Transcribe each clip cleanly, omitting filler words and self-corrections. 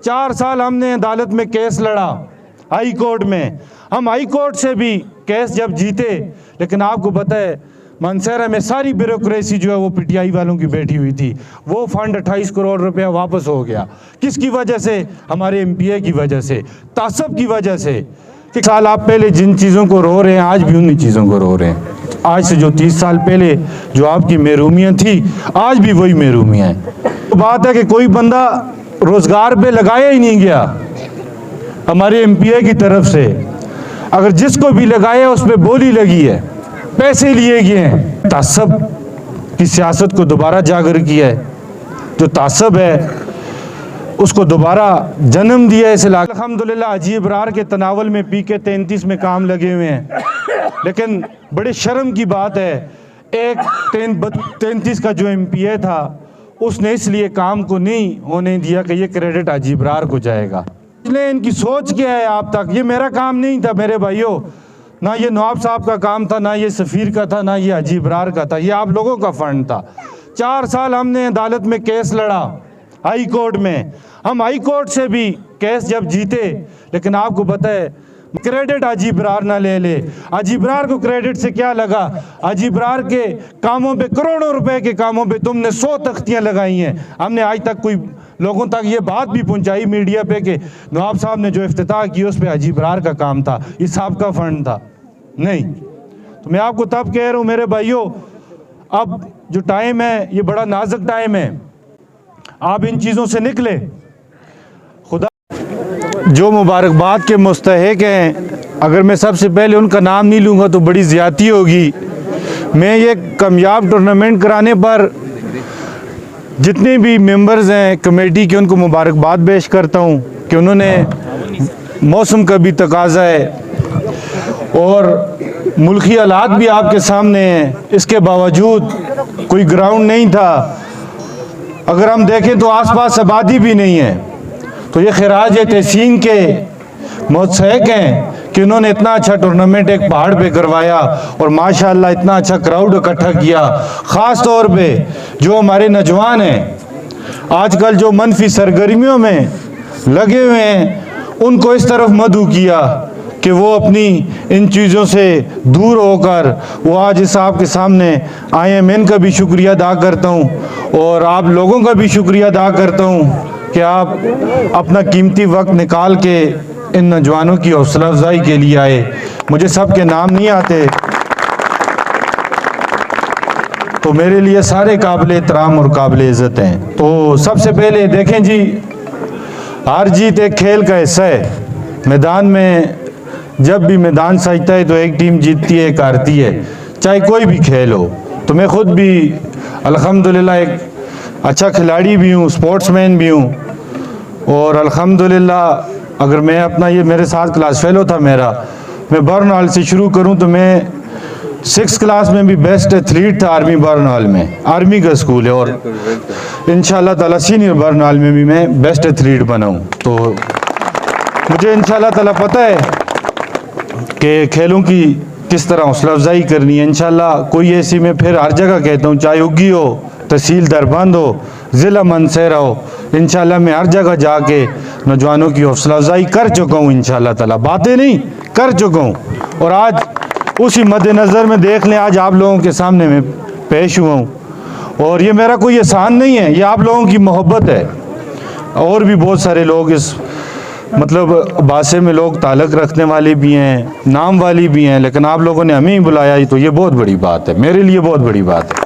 4 साल हमने अदालत में केस लड़ा, हाई कोर्ट में। हम हाई कोर्ट से भी केस जब जीते, लेकिन आपको पता है मानसेरा में सारी ब्यूरोक्रेसी जो है वो पीटीआई वालों की बैठी हुई थी। वो फंड 28 करोड़ रुपया वापस हो गया। किसकी वजह से? हमारे एमपीए की वजह से, तासब की वजह से। कि साल आप पहले जिन चीज़ों को रो रहे हैं, आज भी उन्हीं चीज़ों को रो रहे हैं। आज से जो 30 साल पहले जो आपकी महरूमियाँ थी, आज भी वही महरूमियाँ हैं। तो बात है कि कोई बंदा रोज़गार पे लगाया ही नहीं गया हमारे एमपीए की तरफ से। अगर जिसको भी लगाया उस पर बोली लगी है, पैसे लिए गए हैं। तासब की सियासत को दोबारा जागर किया है। जो तासब है उसको दोबारा जन्म दिया है इस इलाके। अल्हम्दुलिल्लाह हाजी इब्रार के तनावल में PK 33 में काम लगे हुए हैं, लेकिन बड़े शर्म की बात है एक 33 का जो एमपीए था उसने इसलिए काम को नहीं होने दिया कि ये क्रेडिट हाजी इब्रार को जाएगा। इसलिए इनकी सोच क्या है आप तक? ये मेरा काम नहीं था मेरे भाइयों, ना ये नवाब साहब का काम था, ना ये सफ़ीर का था, ना ये हाजी इब्रार का था, ये आप लोगों का फंड था। 4 साल हमने अदालत में केस लड़ा, हाई कोर्ट में। हम हाई कोर्ट से भी केस जब जीते, लेकिन आपको पता है क्रेडिट हाजी इब्रार ना ले ले। हाजी इब्रार को क्रेडिट से क्या लगा? हाजी इब्रार के कामों पे, करोड़ों रुपए के कामों पे तुमने 100 तख्तियाँ लगाई हैं। हमने आज तक कोई लोगों तक ये बात भी पहुंचाई मीडिया पे कि नवाब साहब ने जो इफ्तिताह किया उस पर हाजी इब्रार का काम था, इस साहब का फंड था। नहीं, तो मैं आपको तब कह रहा हूँ मेरे भाइयों, अब जो टाइम है ये बड़ा नाजुक टाइम है, आप इन चीज़ों से निकले। खुदा जो मुबारकबाद के मुस्तहिक हैं, अगर मैं सबसे पहले उनका नाम नहीं लूँगा तो बड़ी ज़्यादती होगी। मैं ये कामयाब टूर्नामेंट कराने पर जितने भी मेंबर्स हैं कमेटी के, उनको मुबारकबाद पेश करता हूँ कि उन्होंने, मौसम का भी तकाज़ा है और मुल्की हालात भी आपके सामने हैं, इसके बावजूद कोई ग्राउंड नहीं था। अगर हम देखें तो आसपास आबादी भी नहीं है। तो ये खिराज तहसीन के मुस्तहिक हैं कि उन्होंने इतना अच्छा टूर्नामेंट एक पहाड़ पे करवाया और माशाअल्लाह इतना अच्छा क्राउड इकट्ठा किया। ख़ास तौर पे जो हमारे नौजवान हैं आजकल जो मनफी सरगर्मियों में लगे हुए हैं, उनको इस तरफ मदऊ किया कि वो अपनी इन चीज़ों से दूर होकर वो आज इस आपके सामने आए हैं। मैं इनका भी शुक्रिया अदा करता हूँ और आप लोगों का भी शुक्रिया अदा करता हूँ कि आप अपना कीमती वक्त निकाल के इन नौजवानों की हौसला अफजाई के लिए आए। मुझे सब के नाम नहीं आते, तो मेरे लिए सारे काबिल एहतराम और काबिल इज़्ज़त हैं। तो सबसे पहले देखें जी, हार जीत एक खेल का हिस्सा है। मैदान में जब भी मैदान सजता है तो एक टीम जीतती है, एक हारती है, चाहे कोई भी खेल हो। तो मैं ख़ुद भी अल्हम्दुलिल्लाह एक अच्छा खिलाड़ी भी हूँ, स्पोर्ट्समैन भी हूँ। और अल्हम्दुलिल्लाह अगर मैं अपना, ये मेरे साथ क्लास फेलो था मेरा, मैं बर्नहॉल से शुरू करूँ तो मैं 6th क्लास में भी बेस्ट एथलीट था आर्मी बर्नहॉल में। आर्मी का स्कूल है और इंशाल्लाह ताला सीनियर बर्नहॉल में भी मैं बेस्ट एथलीट बना हूँ। तो मुझे इंशाल्लाह ताला पता है कि खेलों की किस तरह हौसला अफजाई करनी है। इंशाल्लाह कोई ऐसी, मैं फिर हर जगह कहता हूँ, चाहे उगी हो, तहसील दरबंद हो, ज़िला मानसेरा हो, इंशाल्लाह मैं हर जगह जाके नौजवानों की हौसला अफजाई कर चुका हूँ। इंशाल्लाह ताला बातें नहीं कर चुका हूँ और आज उसी मद्देनज़र में देख लें, आज आप लोगों के सामने मैं पेश हुआ हूँ। और ये मेरा कोई एहसान नहीं है, ये आप लोगों की मोहब्बत है। और भी बहुत सारे लोग इस मतलब बासे में लोग ताल्लुक़ रखने वाले भी हैं, नाम वाली भी हैं, लेकिन आप लोगों ने हमें ही बुलाया, तो ये बहुत बड़ी बात है, मेरे लिए बहुत बड़ी बात है।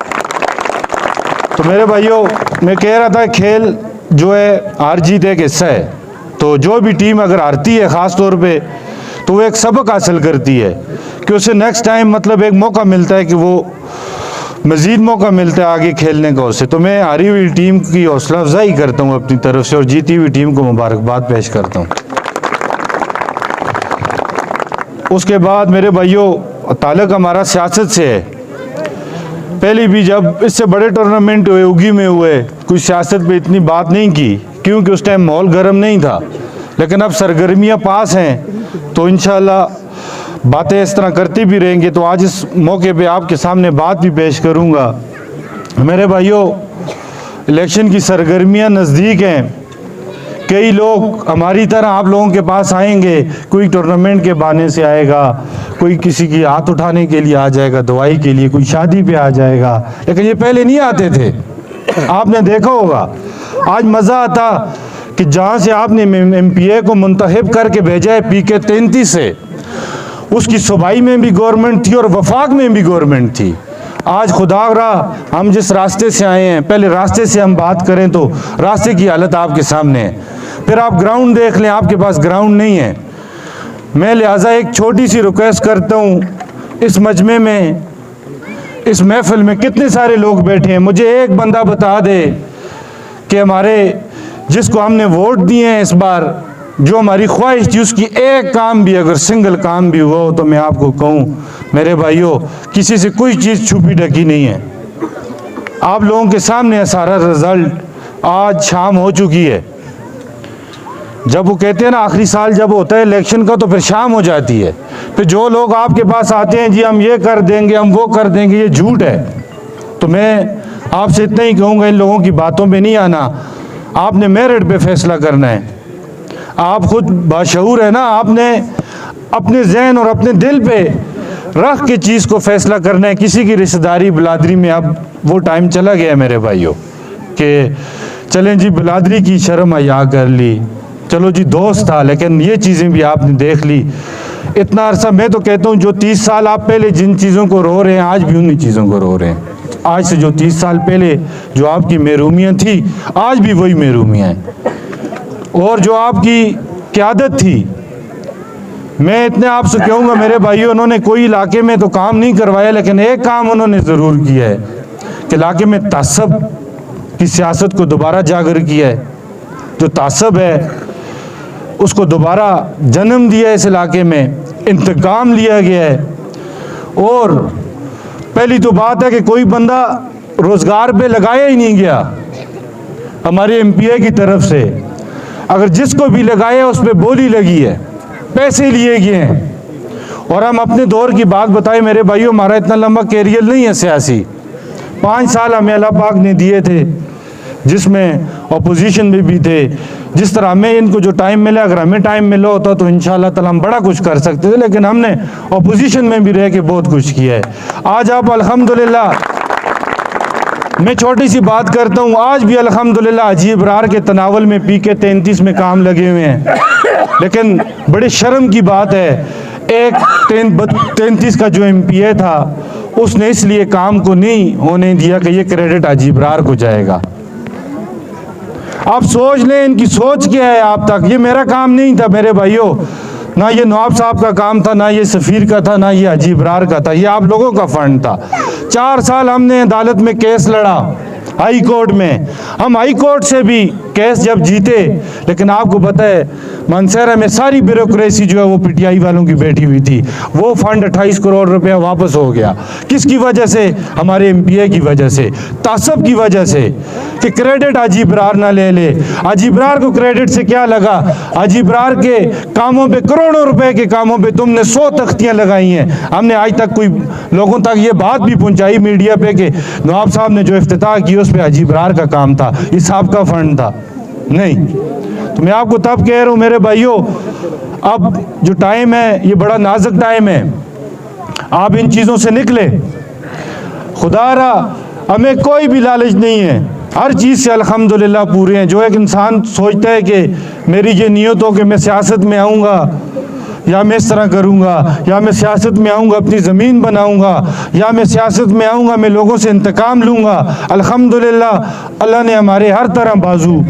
तो मेरे भाइयों, मैं कह रहा था खेल जो है हार जीत एक हिस्सा है। तो जो भी टीम अगर हारती है ख़ास तौर पे, तो वो एक सबक हासिल करती है कि उसे नेक्स्ट टाइम मतलब एक मौका मिलता है कि वो मज़ीद मौका मिलता है आगे खेलने का उससे। तो मैं हारी हुई टीम की हौसला अफजाई करता हूँ अपनी तरफ से और जीती हुई टीम को मुबारकबाद पेश करता हूँ। उसके बाद मेरे भाइयों, ताल्लुक़ हमारा सियासत से है। पहले भी जब इससे बड़े टूर्नामेंट हुए, उगी में हुए, कोई सियासत पे इतनी बात नहीं की क्योंकि उस टाइम माहौल गर्म नहीं था। लेकिन अब सरगर्मियाँ पास हैं तो इंशाल्लाह बातें इस तरह करते भी रहेंगे। तो आज इस मौके पे आपके सामने बात भी पेश करूँगा। मेरे भाइयों, इलेक्शन की सरगर्मियाँ नज़दीक हैं, कई लोग हमारी तरह आप लोगों के पास आएंगे, कोई टूर्नामेंट के बहाने से आएगा, कोई किसी की हाथ उठाने के लिए आ जाएगा, दवाई के लिए, कोई शादी पे आ जाएगा, लेकिन ये पहले नहीं आते थे। आपने देखा होगा, आज मज़ा आता कि जहाँ से आपने MPA को मुंतखब करके भेजा है PK 33 से, उसकी सूबाई में भी गवर्नमेंट थी और वफाक में भी गवर्नमेंट थी। आज खुदा रहा हम जिस रास्ते से आए हैं, पहले रास्ते से हम बात करें तो रास्ते की हालत आपके सामने है, फिर आप ग्राउंड देख लें, आपके पास ग्राउंड नहीं है। मैं लिहाजा एक छोटी सी रिक्वेस्ट करता हूँ, इस मजमे में, इस महफिल में कितने सारे लोग बैठे हैं, मुझे एक बंदा बता दे कि हमारे जिसको हमने वोट दिए हैं इस बार, जो हमारी ख्वाहिश थी, उसकी एक काम भी, अगर सिंगल काम भी हुआ हो तो मैं आपको कहूँ मेरे भाइयों, किसी से कोई चीज़ छुपी ढकी नहीं है। आप लोगों के सामने है सारा रिजल्ट। आज शाम हो चुकी है। जब वो कहते हैं ना आखिरी साल जब होता है इलेक्शन का, तो फिर शाम हो जाती है। फिर जो लोग आपके पास आते हैं, जी हम ये कर देंगे, हम वो कर देंगे, ये झूठ है। तो मैं आपसे इतना ही कहूँगा, इन लोगों की बातों पे नहीं आना, आपने मेरिट पे फैसला करना है। आप खुद बाशऊर है ना, आपने अपने जहन और अपने दिल पे रख के चीज़ को फैसला करना है। किसी की रिश्तेदारी बिलादरी में अब वो टाइम चला गया है मेरे भाइयों, कि चलें जी बिलादरी की शर्म हया कर ली, चलो जी दोस्त था, लेकिन ये चीज़ें भी आपने देख ली। इतना अरसा, मैं तो कहता हूँ जो 30 साल आप पहले जिन चीज़ों को रो रहे हैं, आज भी उन्हीं चीज़ों को रो रहे हैं। आज से जो 30 साल पहले जो आपकी महरूमियाँ थी, आज भी वही महरूमियाँ हैं। और जो आपकी क़यादत थी, मैं इतने आपसे कहूँगा मेरे भाइयों, उन्होंने कोई इलाके में तो काम नहीं करवाया, लेकिन एक काम उन्होंने ज़रूर किया है कि इलाके में तासब की सियासत को दोबारा जागर किया है। जो तासब है उसको दोबारा जन्म दिया है इस इलाके में, इंतकाम लिया गया है। और पहली तो बात है कि कोई बंदा रोज़गार पे लगाया ही नहीं गया हमारे MPA की तरफ से। अगर जिसको भी लगाया उस पर बोली लगी है, पैसे लिए गए हैं। और हम अपने दौर की बात बताएं मेरे भाइयों, हमारा इतना लंबा कैरियर नहीं है सियासी। 5 साल हमें अल्लाह पाक ने दिए थे, जिसमें अपोजिशन में भी थे। जिस तरह हमें इनको जो टाइम मिला, अगर हमें टाइम मिला होता तो इंशाअल्लाह ताला हम बड़ा कुछ कर सकते थे, लेकिन हमने अपोजिशन में भी रह के बहुत कुछ किया है। आज आप अल्हम्दुलिल्लाह, मैं छोटी सी बात करता हूँ, आज भी अल्हम्दुलिल्लाह अजीब रार के तनावल में PK 33 में काम लगे हुए हैं। लेकिन बड़ी शर्म की बात है, एक 33 का जो MPA था, उसने इसलिए काम को नहीं होने दिया कि ये क्रेडिट अजीब रार को जाएगा। आप सोच लें इनकी सोच क्या है आप तक। ये मेरा काम नहीं था मेरे भाइयों, ना ये नवाब साहब का काम था, ना ये सफ़ीर का था, ना ये अजीब रार का था, ये आप लोगों का फंड था। 4 साल हमने अदालत में केस लड़ा, हाई कोर्ट में। हम हाई कोर्ट से भी केस जब जीते, लेकिन आपको पता है मानसहरा में सारी ब्यूरोक्रेसी जो है वो PTI वालों की बैठी हुई थी। वो फंड 28 करोड़ रुपया वापस हो गया। किसकी वजह से? हमारे MPA की वजह से, तासब की वजह से, कि क्रेडिट अजीबरार ना ले ले। अजीबरार को क्रेडिट से क्या लगा? अजीबरार के कामों पे, करोड़ों रुपए के कामों पे तुमने 100 तख्तियाँ लगाई हैं। हमने आज तक कोई लोगों तक ये बात भी पहुँचाई मीडिया पे कि नवाब साहब ने जो इफ्तिताह किया उस पर अजीबरार का काम था, ये साहब का फंड था? नहीं। तो मैं आपको तब कह रहा हूँ मेरे भाइयों, अब जो टाइम है ये बड़ा नाजुक टाइम है, आप इन चीज़ों से निकले। खुदारा हमें कोई भी लालच नहीं है, हर चीज़ से अल्हम्दुलिल्लाह पूरे हैं। जो एक इंसान सोचता है कि मेरी ये नीयत हो कि मैं सियासत में आऊँगा या मैं इस तरह करूँगा, या मैं सियासत में आऊँगा अपनी ज़मीन बनाऊँगा, या मैं सियासत में आऊँगा मैं लोगों से इंतकाम लूँगा। अल्हम्दुलिल्लाह अल्लाह ने हमारे हर तरह बाजू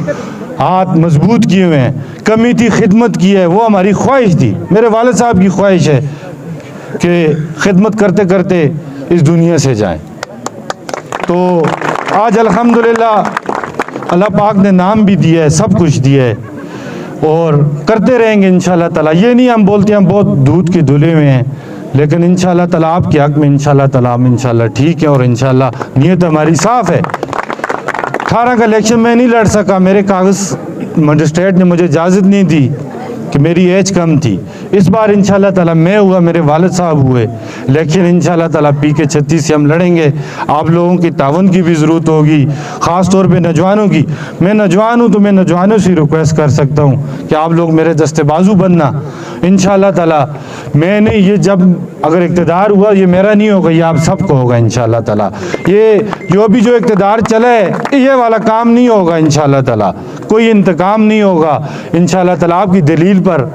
हाथ मजबूत किए हुए हैं। कमी थी, खिदमत की है, वो हमारी ख्वाहिश थी। मेरे वालिद साहब की ख्वाहिश है कि खिदमत करते करते इस दुनिया से जाएं। तो आज अल्हम्दुलिल्लाह अल्लाह पाक ने नाम भी दिया है, सब कुछ दिया है, और करते रहेंगे इंशाअल्लाह ताला। ये नहीं हम बोलते हम बहुत दूध के धुले हुए हैं, लेकिन इंशाअल्लाह ताला आपके हक़ में इंशाअल्लाह ताला हम इंशाअल्लाह ठीक है, और इंशाअल्लाह नीयत हमारी साफ़ है। 18 का इलेक्शन में नहीं लड़ सका, मेरे कागज़ मजिस्ट्रेट ने मुझे इजाज़त नहीं दी कि मेरी एज कम थी। इस बार इंशाअल्लाह ताला मैं हुआ, मेरे वालिद साहब हुए, लेकिन इंशाल्लाह ताला PK-36 से हम लड़ेंगे। आप लोगों की तावन की भी ज़रूरत होगी, ख़ास तौर पे नौजवानों की। मैं नौजवान हूँ तो मैं नौजवानों से रिक्वेस्ट कर सकता हूँ कि आप लोग मेरे दस्ते बाजू बनना। इंशाल्लाह ताला मैंने ये जब अगर इक़्तिदार हुआ, ये मेरा नहीं होगा, ये आप सबको होगा इंशाल्लाह ताला। ये जो इक़्तिदार चला है ये वाला काम नहीं होगा इंशाल्लाह ताला, कोई इंतकाम नहीं होगा इंशाल्लाह ताला। आपकी दलील पर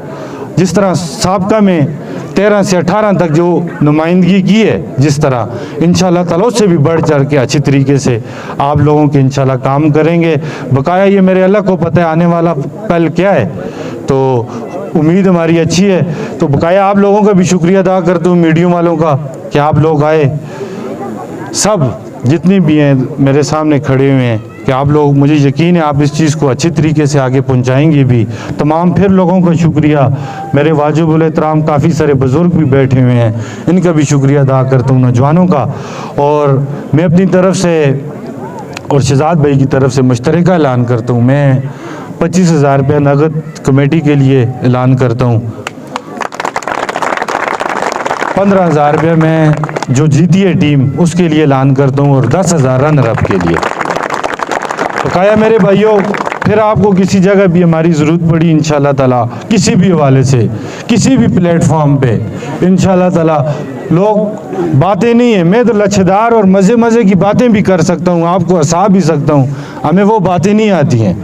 जिस तरह साबका में 13 से 18 तक जो नुमाइंदगी की है, जिस तरह इंशाल्लाह ताला उससे भी बढ़ चढ़ के अच्छी तरीके से आप लोगों के इंशाल्लाह काम करेंगे। बकाया ये मेरे अल्लाह को पता है आने वाला कल क्या है, तो उम्मीद हमारी अच्छी है। तो बकाया आप लोगों का भी शुक्रिया अदा करता हूँ, मीडिया वालों का, कि आप लोग आए, सब जितने भी हैं मेरे सामने खड़े हुए हैं, कि आप लोग, मुझे यकीन है आप इस चीज़ को अच्छी तरीके से आगे पहुंचाएंगे भी। तमाम फिर लोगों का शुक्रिया, मेरे वाजिबुल एहतराम काफ़ी सारे बुज़ुर्ग भी बैठे हुए हैं, इनका भी शुक्रिया अदा करता हूँ, नौजवानों का। और मैं अपनी तरफ से और शहजाद भाई की तरफ से मुश्तरका ऐलान करता हूँ, मैं 25,000 रुपये नगद कमेटी के लिए ऐलान करता हूँ। 15,000 रुपये में जो जीती है टीम उसके लिए ऐलान करता हूँ, और 10,000 रनर अप के लिए। बकाया मेरे भाइयों, फिर आपको किसी जगह भी हमारी ज़रूरत पड़ी इंशाल्लाह ताला, किसी भी हवाले से, किसी भी प्लेटफॉर्म पे इंशाल्लाह ताला, लोग बातें नहीं है, मैं तो लच्छेदार और मज़े मज़े की बातें भी कर सकता हूँ, आपको हंसा भी सकता हूँ। हमें वो बातें नहीं आती हैं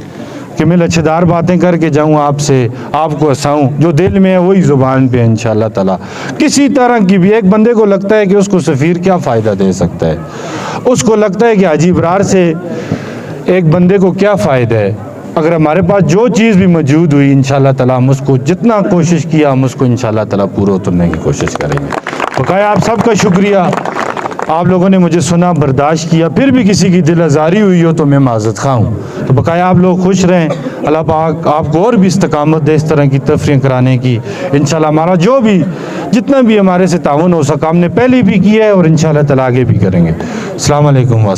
कि मैं लच्छेदार बातें करके जाऊँ आपसे, आपको हंसाऊँ। जो दिल में है वही ज़ुबान पे है इंशाल्लाह ताला। किसी तरह की भी, एक बंदे को लगता है कि उसको सफ़ीर क्या फ़ायदा दे सकता है, उसको लगता है कि हाजी इब्रार से एक बंदे को क्या फ़ायदा है। अगर हमारे पास जो चीज़ भी मौजूद हुई इंशाल्लाह ताला, हम उसको जितना कोशिश किया हम उसको इंशाल्लाह ताला पूरा उतरने की कोशिश करेंगे। बकाया आप सबका शुक्रिया, आप लोगों ने मुझे सुना, बर्दाश्त किया, फिर भी किसी की दिल आज़ारी हुई हो तो मैं माज़रत खा हूँ। तो बकाया आप लोग खुश रहें, अल्लाह पाक आपको और भी इस्तकामत दे इस तरह की तफरीह कराने की। इंशाल्लाह हमारा जो भी जितना भी हमारे से ताउन हो सका हमने पहले भी किया है और इंशाल्लाह ताला आगे भी करेंगे। अस्सलाम वालेकुम।